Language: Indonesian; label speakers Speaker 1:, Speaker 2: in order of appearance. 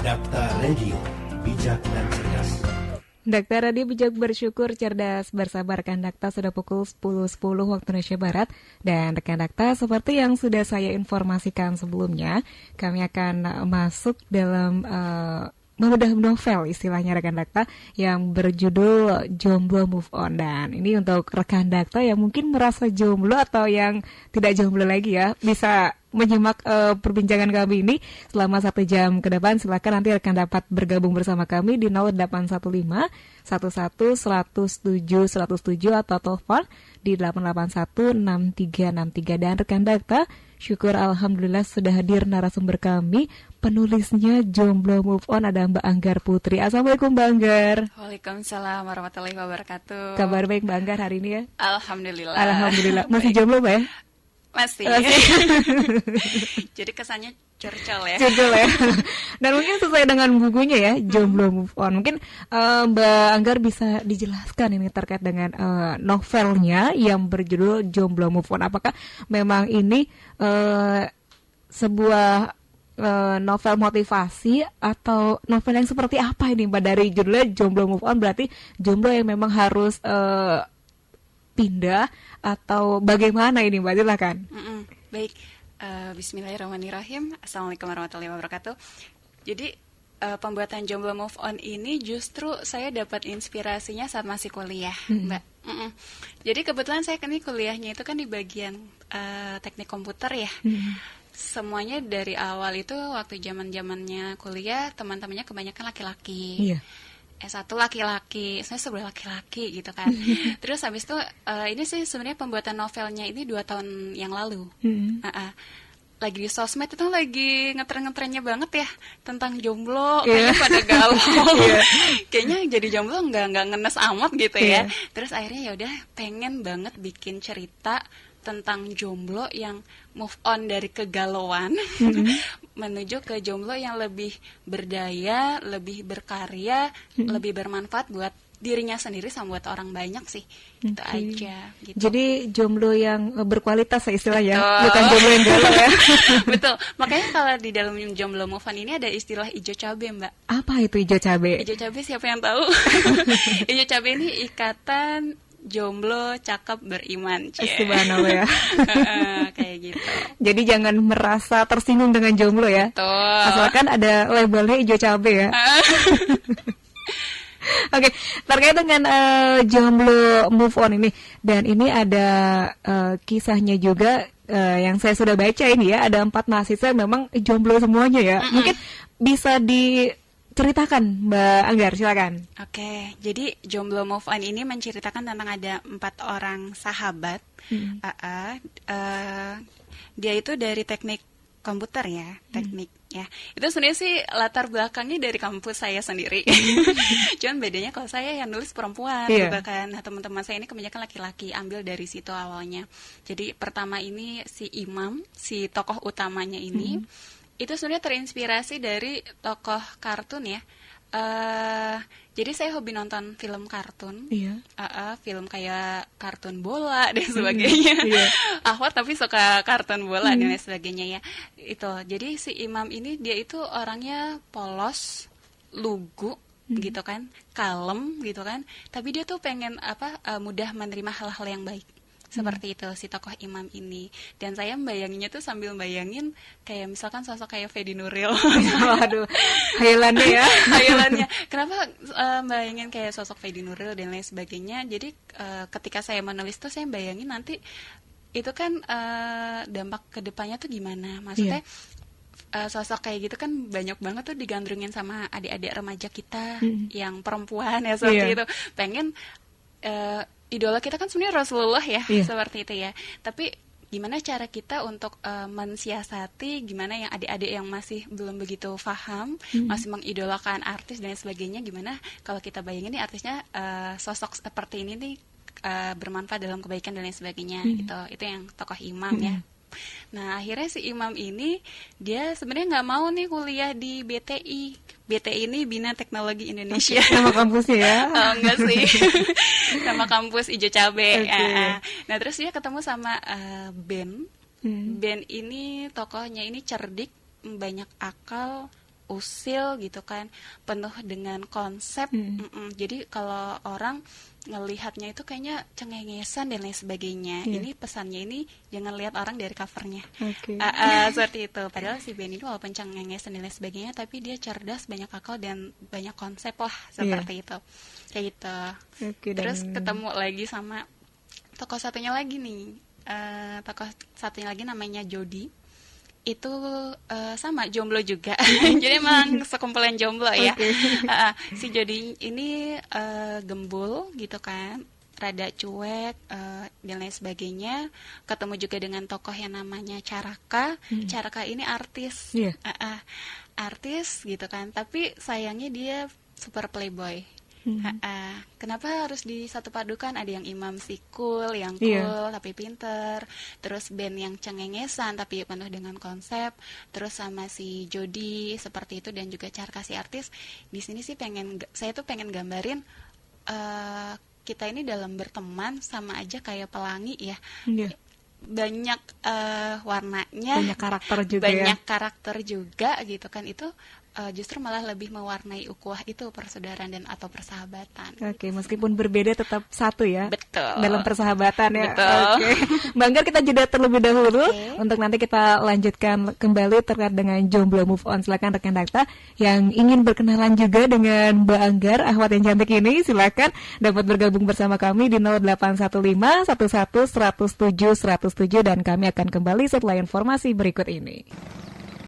Speaker 1: Dakta Radio, bijak dan cerdas.
Speaker 2: Dakta Radio bijak bersyukur cerdas bersabar. Rekan Dakta sudah pukul 10.10 waktu Indonesia Barat. Dan rekan Dakta seperti yang sudah saya informasikan sebelumnya, kami akan masuk dalam membedah novel istilahnya rekan Dakta yang berjudul Jomblo Move On. Dan ini untuk rekan Dakta yang mungkin merasa jomblo atau yang tidak jomblo lagi ya, bisa menyimak perbincangan kami ini selama 1 jam ke depan. Silakan nanti rekan dapat bergabung bersama kami di 0815 11 107 107 atau telepon di 881 6363. Dan rekan Dakta, syukur alhamdulillah sudah hadir narasumber kami, penulisnya Jomblo Move On, ada Mbak Anggar Putri. Assalamualaikum Mbak Anggar.
Speaker 3: Waalaikumsalam warahmatullahi wabarakatuh.
Speaker 2: Kabar baik Mbak Anggar hari ini ya?
Speaker 3: Alhamdulillah.
Speaker 2: Alhamdulillah. Masih jomblo Mbak ya?
Speaker 3: Masih. Jadi kesannya curcol ya.
Speaker 2: Curcol ya. Dan mungkin sesuai dengan bukunya ya, Jomblo Move On. Mungkin Mbak Anggar bisa dijelaskan ini terkait dengan novelnya yang berjudul Jomblo Move On. Apakah memang ini sebuah novel motivasi atau novel yang seperti apa ini Mbak? Dari judulnya Jomblo Move On berarti jomblo yang memang harus pindah atau bagaimana ini Mbak? Silakan.
Speaker 3: Baik, bismillahirrahmanirrahim. Assalamualaikum warahmatullahi wabarakatuh. Jadi pembuatan Jomblo Move On ini justru saya dapat inspirasinya saat masih kuliah, Mbak. Jadi kebetulan saya kan kuliahnya itu kan di bagian teknik komputer ya. Semuanya dari awal itu waktu zaman-zamannya kuliah, teman-temannya kebanyakan laki-laki. Iya. S1 laki-laki, saya sebelah laki-laki gitu kan. Terus habis itu ini sih sebenarnya pembuatan novelnya ini 2 tahun yang lalu. Lagi di sosmed itu lagi ngetren-ngetrennya banget ya tentang jomblo, kayaknya pada galau. Kayaknya jadi jomblo nggak ngenes amat gitu ya. Terus akhirnya ya udah pengen banget bikin cerita tentang jomblo yang move on dari kegalauan menuju ke jomblo yang lebih berdaya, lebih berkarya, lebih bermanfaat buat dirinya sendiri sama buat orang banyak sih. Itu aja gitu.
Speaker 2: Jadi jomblo yang berkualitas istilahnya, bukan jomblo yang galau ya.
Speaker 3: Betul. Makanya kalau di dalam Jomblo Move On ini ada istilah ijo cabe, Mbak.
Speaker 2: Apa itu ijo cabe?
Speaker 3: Ijo cabe siapa yang tahu? Ijo cabe ini ikatan jomblo cakep beriman.
Speaker 2: Subhanallah ya.
Speaker 3: Kayak gitu.
Speaker 2: Jadi jangan merasa tersinggung dengan jomblo ya.
Speaker 3: Betul.
Speaker 2: Asalkan ada labelnya ijo cabe ya. Oke, terkait dengan Jomblo Move On ini, dan ini ada kisahnya juga yang saya sudah baca ini ya, ada 4 mahasiswa yang memang jomblo semuanya ya. Mungkin bisa diceritakan Mbak Anggar, silakan.
Speaker 3: Oke, jadi Jomblo Move On ini menceritakan tentang ada 4 orang sahabat. Dia itu dari teknik komputer ya, teknik ya. Itu sebenarnya sih latar belakangnya dari kampus saya sendiri. Cuman bedanya kalau saya yang nulis perempuan gitu kan. Nah, teman-teman saya ini kebanyakan laki-laki, ambil dari situ awalnya. Jadi pertama ini si Imam, si tokoh utamanya ini itu sebenarnya terinspirasi dari tokoh kartun ya. Jadi saya hobi nonton film kartun, film kayak kartun bola dan sebagainya. Ahwat tapi suka kartun bola dan lain sebagainya ya. Itu. Jadi si Imam ini dia itu orangnya polos, lugu gitu kan, kalem gitu kan. Tapi dia tuh pengen mudah menerima hal-hal yang baik. Seperti itu si tokoh Imam ini. Dan saya membayanginnya tuh sambil bayangin kayak misalkan sosok kayak Fedi Nuril.
Speaker 2: Waduh, hayalannya ya.
Speaker 3: Hayalannya. Kenapa bayangin kayak sosok Fedi Nuril dan lain sebagainya. Jadi ketika saya menulis tuh saya bayangin nanti itu kan dampak kedepannya tuh gimana. Maksudnya sosok kayak gitu kan banyak banget tuh digandrungin sama adik-adik remaja kita yang perempuan ya seperti itu. Pengen idola kita kan sebenarnya Rasulullah ya, seperti itu ya. Tapi gimana cara kita untuk mensiasati gimana yang adik-adik yang masih belum begitu paham, masih mengidolakan artis dan sebagainya, gimana kalau kita bayangin nih artisnya sosok seperti ini nih bermanfaat dalam kebaikan dan lain sebagainya gitu. Itu yang tokoh Imam ya. Nah akhirnya si Imam ini dia sebenarnya nggak mau nih kuliah di BTI. BTI ini Bina Teknologi Indonesia.
Speaker 2: Nama kampusnya ya?
Speaker 3: Oh, enggak sih. Nama kampus Ijo Cabe. Nah terus dia ketemu sama Ben. Ben ini tokohnya ini cerdik, banyak akal, usil gitu kan, penuh dengan konsep. Jadi kalau orang ngelihatnya itu kayaknya cengengesan dan lain sebagainya. Ini pesannya ini jangan lihat orang dari covernya. Seperti itu. Padahal si band ini walaupun cengengesan dan lain sebagainya, tapi dia cerdas, banyak akal dan banyak konsep lah, seperti itu. Kayak gitu. Terus ketemu lagi sama tokoh satunya lagi nih. Tokoh satunya lagi namanya Jody. Itu sama jomblo juga. Jadi emang sekumpulan jomblo ya. Si Jody ini gembul gitu kan, rada cuek dan lain sebagainya. Ketemu juga dengan tokoh yang namanya Caraka. Caraka ini artis. Artis gitu kan, tapi sayangnya dia super playboy. Kenapa harus di satu padukan? Ada yang Imam si cool, yang cool tapi pinter, terus band yang cengengesan tapi penuh dengan konsep, terus sama si Jody seperti itu, dan juga Carka si artis. Di sini sih saya tuh pengen gambarin kita ini dalam berteman sama aja kayak pelangi ya. Banyak warnanya, banyak karakter juga gitu kan. Itu justru malah lebih mewarnai ukhuwah itu, persaudaraan dan atau persahabatan.
Speaker 2: Meskipun berbeda tetap satu ya.
Speaker 3: Betul.
Speaker 2: Dalam persahabatan ya.
Speaker 3: Betul.
Speaker 2: Banggar, kita jeda terlebih dahulu untuk nanti kita lanjutkan kembali terkait dengan Jomblo Move On. Silakan rekan Dakta yang ingin berkenalan juga dengan Mbak Anggar, Ahwat yang cantik ini, silakan dapat bergabung bersama kami di 0815 11 107 107, dan kami akan kembali setelah informasi berikut ini.